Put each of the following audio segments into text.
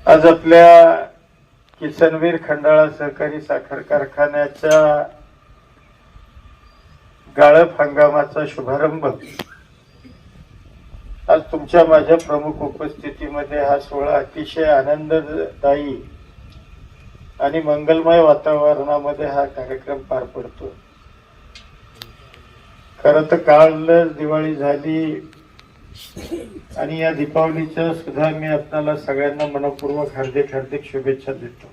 आज आपल्या किसनवीर खंडाळा सहकारी साखर कारखान्याच्या गाळप हंगामाचा शुभारंभ आज तुमच्या माझ्या प्रमुख उपस्थितीमध्ये हा सोहळा अतिशय आनंददायी आणि मंगलमय वातावरणामध्ये हा कार्यक्रम पार पडतो। खरं तर काल दिवाळी झाली आणि या दीपावलीच्या सुद्धा मी आपल्याला सगळ्यांना मनपूर्वक हार्दिक हार्दिक शुभेच्छा देतो।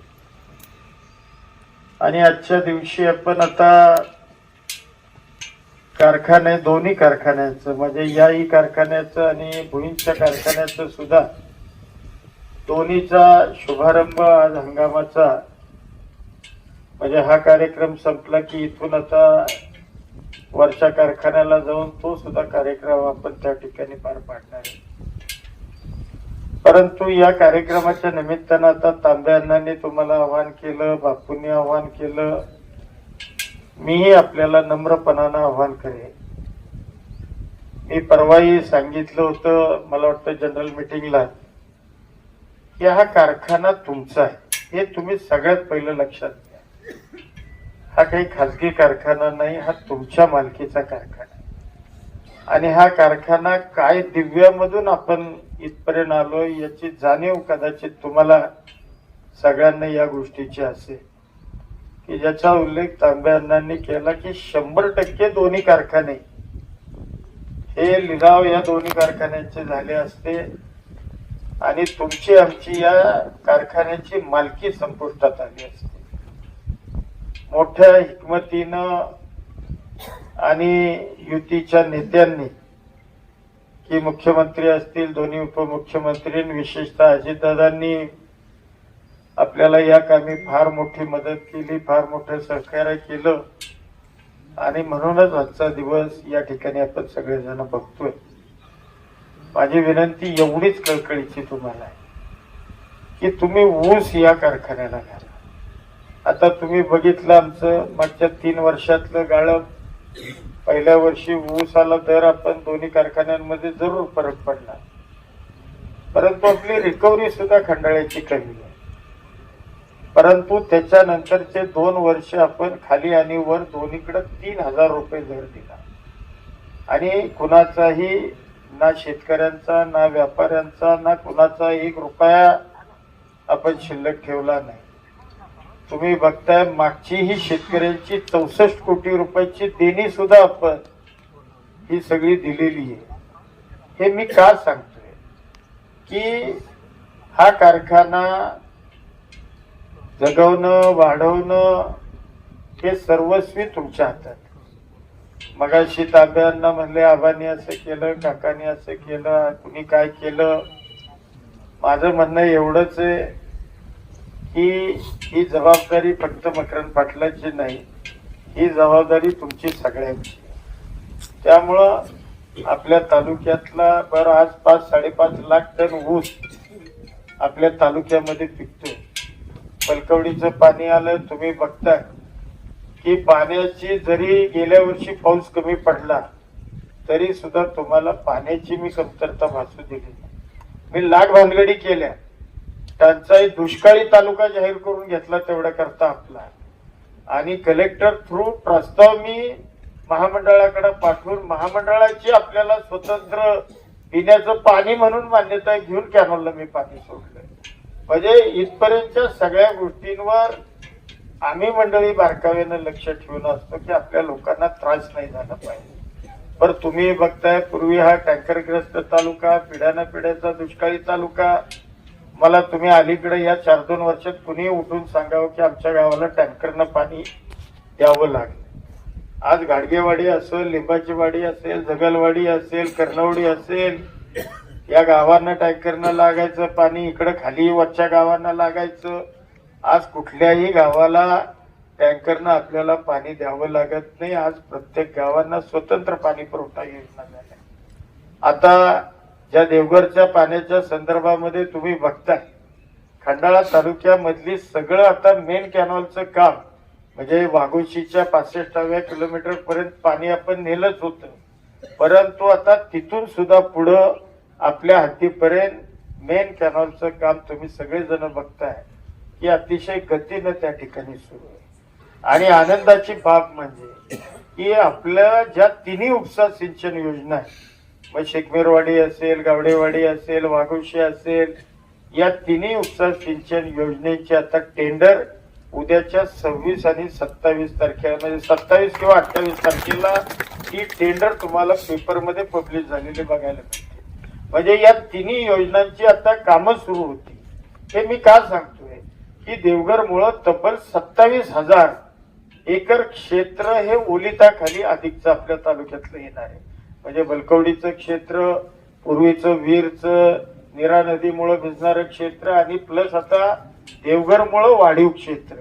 आणि आजच्या दिवशी आपण आता कारखाने दोन्ही कारखान्याचं म्हणजे याही कारखान्याचं आणि भुईंच्या कारखान्याचं सुद्धा दोन्हीचा शुभारंभ आज हंगामाचा म्हणजे हा कार्यक्रम संपला की इथून आता वरच्या कारखान्याला जाऊन तो सुद्धा कार्यक्रम आपण त्या ठिकाणी पार पाडणार आहे। परंतु या कार्यक्रमाच्या निमित्तानं आता तांबे अण्णांनी तुम्हाला आवाहन केलं, बापूंनी आवाहन केलं, मीही आपल्याला नम्रपणानं आवाहन करेन। मी परवाही सांगितलं होतं, मला वाटतं जनरल मीटिंगला, की हा कारखाना तुमचा आहे हे तुम्ही सगळ्यात पहिलं लक्षात घ्या। हा काही खाजगी कारखाना नाही, हा तुमच्या मालकीचा कारखाना आहे। आणि हा कारखाना काय दिव्यामधून आपण इथपर्यंत आलो याची जाणीव कदाचित तुम्हाला सगळ्यांना या गोष्टीची असेल, की ज्याचा उल्लेख तांबे अण्णांनी केला की 100% दोन्ही कारखाने हे लिलाव या दोन्ही कारखान्यांचे झाले असते आणि तुमची आमची या कारखान्याची मालकी संपुष्टात आली असते। मोठ्या हिकमतीनं आणि युतीच्या नेत्यांनी की मुख्यमंत्री असतील, दोन्ही उपमुख्यमंत्री, विशेषतः अजितदादांनी आपल्याला या कामी फार मोठी मदत केली, फार मोठं सहकार्य केलं आणि म्हणूनच आजचा दिवस या ठिकाणी आपण सगळेजण बघतोय। माझी विनंती एवढीच कळकळीची तुम्हाला आहे की तुम्ही ऊस या कारखान्याला घाला। आता तुम्ही बघितलं आमचं मागच्या 3 वर्षातलं गाळप, पहिल्या वर्षी ऊसाला दर आपण दोन्ही कारखान्यांमध्ये जरूर फरक पडला, परंतु आपली रिकव्हरी सुद्धा खंडाळ्याची कमी आहे। परंतु त्याच्यानंतरचे 2 वर्ष आपण खाली आणि वर दोन्हीकडे 3000 रुपये दर दिला आणि कुणाचाही ना शेतकऱ्यांचा ना व्यापाऱ्यांचा ना कुणाचा 1 रुपया आपण शिल्लक ठेवला नाही। तुम्ही बघताय मागची ही शेतकऱ्यांची 64 कोटी रुपयाची देणी सुद्धा आपण ही सगळी दिलेली आहे। हे मी का सांगतोय की हा कारखाना जगवणं वाढवणं हे सर्वस्वी तुमच्या हातात। मगाशी तांब्यांना म्हणले आबांनी असं केलं, काकांनी असं केलं, कुणी काय केलं। माझं म्हणणं एवढंच आहे की ही जबाबदारी फक्त मकरंद पाटलांची नाही, ही जबाबदारी तुमची सगळ्यांची। त्यामुळं आपल्या तालुक्यातला बरं आज 5-5.5 लाख टन ऊस आपल्या तालुक्यामध्ये पिकतो। पलकवडीचं पाणी आलं, तुम्ही बघताय की पाण्याची जरी गेल्या वर्षी पाऊस कमी पडला तरी सुद्धा तुम्हाला पाण्याची मी कमतरता भासू दिली नाही। मी लाख भानगडी केल्या, टंचाई दुष्काळी तालुका जाहीर करून घेतला तेवढा करता आपला आणि कलेक्टर थ्रू प्रस्ताव मी महामंडळाकडे पाठवून महामंडळाची आपल्याला स्वतंत्र पिण्याचं पाणी म्हणून मान्यता घेऊन कॅनलला मी पाणी सोडलं। म्हणजे इथपर्यंतच्या सगळ्या गोष्टींवर आम्ही मंडळी बारकाव्यानं लक्ष ठेवून असतो की आपल्या लोकांना त्रास नाही झाला पाहिजे। पण तुम्ही बघताय पूर्वी हा टँकरग्रस्त तालुका, पिढ्यानं पिढ्याचा दुष्काळी तालुका। मला तुम्ही अलीकडे या 4-2 वर्षात कुणी उठून सांगावं की आमच्या गावाला टँकरनं पाणी द्यावं लागलं। आज गाडगेवाडी असेल, लिंबाची वाडी असेल, जगलवाडी असेल, कर्णवडी असेल, या गावांना टँकरनं लागायचं पाणी, इकडं खाली वरच्या गावांना लागायचं। आज कुठल्याही गावाला टँकरनं आपल्याला पाणी द्यावं लागत नाही। आज प्रत्येक गावांना स्वतंत्र पाणी पुरवठा योजना झाल्या। आता ज्या देवघरच्या पाण्याच्या संदर्भामध्ये तुम्ही बघताय खंडाळा तालुक्यामधली सगळं आता मेन कॅनॉलचं काम म्हणजे वाघोशीच्या 65व्या किलोमीटर पर्यंत पाणी आपण नेलंच होतं, परंतु आता तिथून सुद्धा पुढं आपल्या हद्दीपर्यंत मेन कॅनॉलचं काम तुम्ही सगळेजण बघताय की अतिशय गतीनं त्या ठिकाणी सुरू आहे. आणि आनंदाची बाब म्हणजे की आपल्या ज्या तिन्ही उपसा सिंचन योजना आहेत, मग शेखमेरवाडी असेल, गावडेवाडी असेल, वाघोशी असेल, या तिन्ही उपसा सिंचन योजनेचे आता टेंडर उद्याच्या 26 आणि 27 तारखेला, म्हणजे 27 किंवा 28 तारखेला ही टेंडर तुम्हाला पेपरमध्ये पब्लिश झालेले बघायला मिळते. म्हणजे या तिन्ही योजनांची आता कामं सुरू होती. हे मी का सांगतोय की देवघरमुळं तब्बल 27,000 एकर क्षेत्र हे ओलिताखाली अधिकचं आपल्या तालुक्यातलं येणार आहे. म्हणजे बलकवडीचं क्षेत्र, पूर्वीचं वीरचं, नीरा नदीमुळे भिजणारं क्षेत्र आणि प्लस आता देवघरमुळं वाढीव क्षेत्र.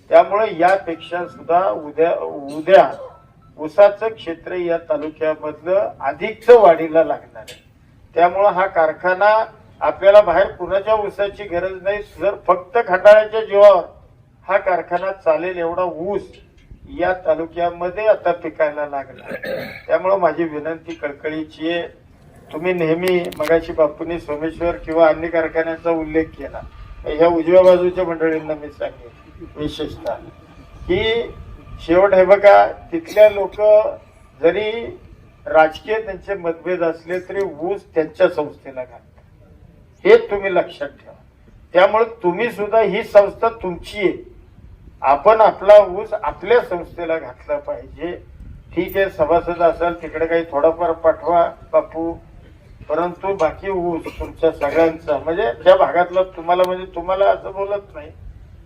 त्यामुळे यापेक्षा सुद्धा उद्या ऊसाचं क्षेत्र या तालुक्यामधलं अधिकचं वाढीला लागणार आहे. त्यामुळं हा कारखाना आपल्याला बाहेर कुणाच्या ऊसाची गरज नाही. जर फक्त खंडाळ्याच्या जीवावर हा कारखाना चालेल एवढा ऊस या तालुक्यामध्ये आता पिकायला लागला. त्यामुळं माझी विनंती कळकळीची आहे, तुम्ही नेहमी मगाशी बापूंनी सोमेश्वर किंवा अन्य कारखान्याचा उल्लेख केला. ह्या उजव्या बाजूच्या मंडळींना मी सांगेन विशेषतः की शेवट हे बघा, तिथल्या लोक जरी राजकीय त्यांचे मतभेद असले तरी ऊस त्यांच्या संस्थेला घालतात, हे तुम्ही लक्षात ठेवा. त्यामुळे तुम्ही सुद्धा ही संस्था तुमची आहे, आपण आपला ऊस आपल्या संस्थेला घातला पाहिजे. ठीक आहे, सभासद असाल तिकडे काही थोडाफार पाठवा बापू, परंतु बाकी ऊस तुमच्या सगळ्यांचा, म्हणजे त्या भागातला तुम्हाला, म्हणजे तुम्हाला असं बोलत नाही,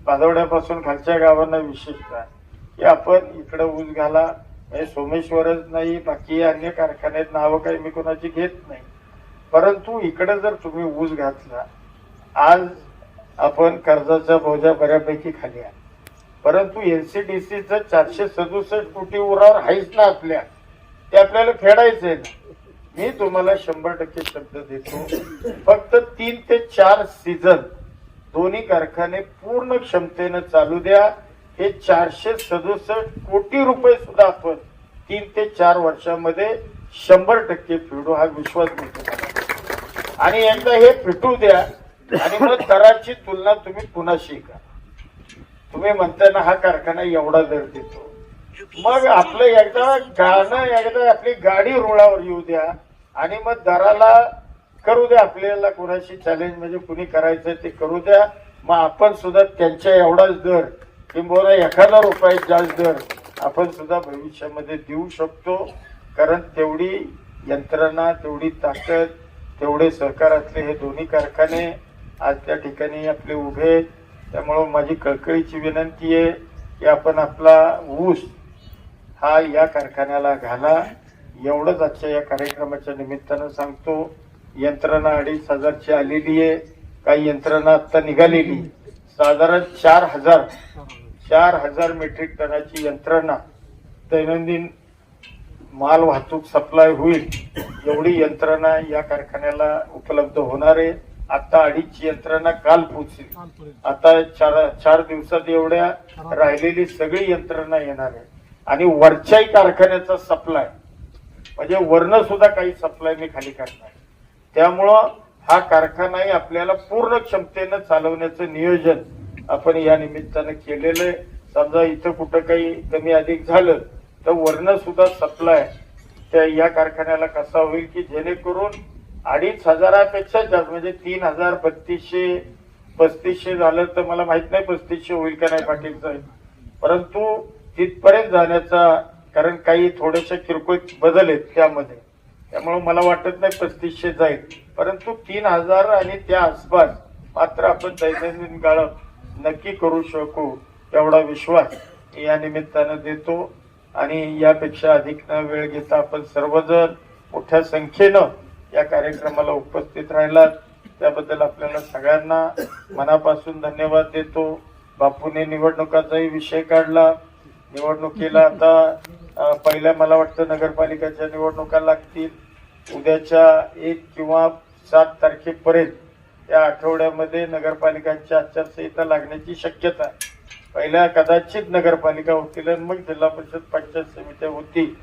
बाजवड्यापासून खालच्या गावांना विशेषतः की आपण इकडे ऊस घाला. म्हणजे सोमेश्वरच नाही, बाकी अन्य कारखान्यात नावं काही मी कोणाची घेत नाही, परंतु इकडे जर तुम्ही ऊस घातला, आज आपण कर्जाचा बोजा बऱ्यापैकी खाली आहे, परंतु एनसीडीसीचं 467 कोटी उरावर आहेच ना आपल्या, ते आपल्याला फेडायचंय ना. मी तुम्हाला 100% शब्द देतो, फक्त 3 ते 4 सीझन दोन्ही कारखाने पूर्ण क्षमतेनं चालू द्या. हे 467 कोटी रुपये सुद्धा आपण 3 ते 4 वर्षामध्ये 100% फेडू, हा विश्वास देतो. आणि एकदा हे फिटू द्या आणि मग दराची तुलना तुम्ही कुणाशी करा. तुम्ही म्हणताना हा कारखाना एवढा दर देतो, मग आपलं एकदा गाणं, एकदा आपली गाडी रुळावर येऊ द्या आणि मग दराला करू द्या, आपल्याला कुणाशी चॅलेंज, म्हणजे कुणी करायचं ते करू द्या. मग आपण सुद्धा त्यांच्या एवढाच दर किंवा एखादा रुपये जास्त दर आपण सुद्धा भविष्यामध्ये देऊ शकतो. कारण तेवढी यंत्रणा, तेवढी ताकद, तेवढे सहकारातले हे दोन्ही कारखाने आज त्या ठिकाणी आपले उभे आहेत. त्यामुळं माझी कळकळीची विनंती आहे की आपण आपला ऊस हा या कारखान्याला घाला. एवढंच आजच्या या कार्यक्रमाच्या निमित्तानं सांगतो. यंत्रणा 2,500ची आलेली आहे, काही यंत्रणा आता निघालेली, साधारण 4,000 मेट्रिक टनाची यंत्रणा दैनंदिन माल वाहतूक सप्लाय होईल एवढी यंत्रणा या कारखान्याला उपलब्ध होणार आहे. आता 2.5 यंत्रणा काल पोहोचली, आता 4 दिवसात एवढ्या राहिलेली सगळी यंत्रणा येणार आहे. आणि वरच्याही कारखान्याचा सप्लाय, म्हणजे वरनं सुद्धा काही सप्लाय मी खाली करणार. त्यामुळं हा कारखानाही आपल्याला पूर्ण क्षमतेनं चालवण्याचं नियोजन आपण या निमित्तानं केलेलं आहे. समजा इथं कुठं काही कमी अधिक झालं तर वरनं सुद्धा सप्लाय त्या या कारखान्याला कसा होईल की जेणेकरून 2,500पेक्षा जास्त, म्हणजे 3,000, 3,200, 3,500 झालं तर मला माहित नाही 3,500 होईल का नाही पाटील साहेब, परंतु तिथपर्यंत जाण्याचा, कारण काही थोडेसे किरकोळ बदल आहेत त्यामध्ये, त्यामुळे मला वाटत नाही 3,500 जाईल, परंतु 3,000 आणि त्या आसपास मात्र आपण दैनंदिन गाळप नक्की करू शकू एवढा विश्वास या निमित्तानं देतो. आणि यापेक्षा अधिक न वेळ घेता आपण सर्वजण मोठ्या संख्येनं या कार्यक्रमाला उपस्थित राहिलात त्याबद्दल आपल्याला सगळ्यांना मनापासून धन्यवाद देतो. बापूने निवडणुकाचाही विषय काढला. निवडणुकीला आता पहिल्या मला वाटतं नगरपालिकेच्या निवडणुका लागतील. उद्याच्या 1 किंवा 7 तारखेपर्यंत या आठवड्यामध्ये नगरपालिकांची आचारसंहिता लागण्याची शक्यता आहे. पहिल्या कदाचित नगरपालिका होतील आणि मग जिल्हा परिषद पंचायत समित्या होतील.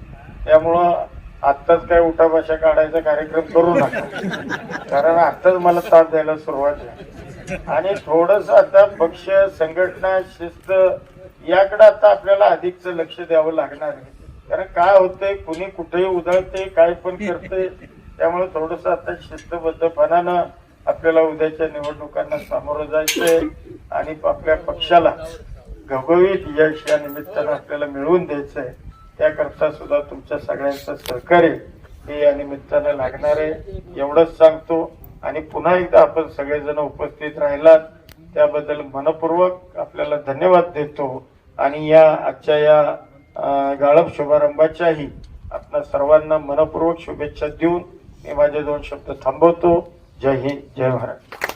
त्यामुळं आत्ताच काय उठाबशा काढायचा कार्यक्रम करू नका, कारण आत्ताच मला ताप द्यायला सुरुवात आहे. आणि थोडस आता पक्ष संघटना शिस्त याकडे आता आपल्याला अधिकच लक्ष द्यावं लागणार आहे. कारण काय होतंय, कुणी कुठेही उधळते, काय पण करते, त्यामुळे थोडस आता शिस्तबद्धपणानं आपल्याला उद्याच्या निवडणुकांना सामोरं जायचंय आणि आपल्या पक्षाला घवघवीत यश या निमित्तानं आपल्याला मिळवून द्यायचंय. त्याकरता सुद्धा तुमच्या सगळ्यांचं सहकार्य हे या निमित्तानं लागणार आहे, एवढंच सांगतो. आणि पुन्हा एकदा आपण सगळेजण उपस्थित राहिलात त्याबद्दल मनपूर्वक आपल्याला धन्यवाद देतो. आणि या आजच्या या गाळप शुभारंभाच्याही आपल्या सर्वांना मनपूर्वक शुभेच्छा देऊन मी माझे 2 शब्द थांबवतो. जय हिंद, जय महाराष्ट्र.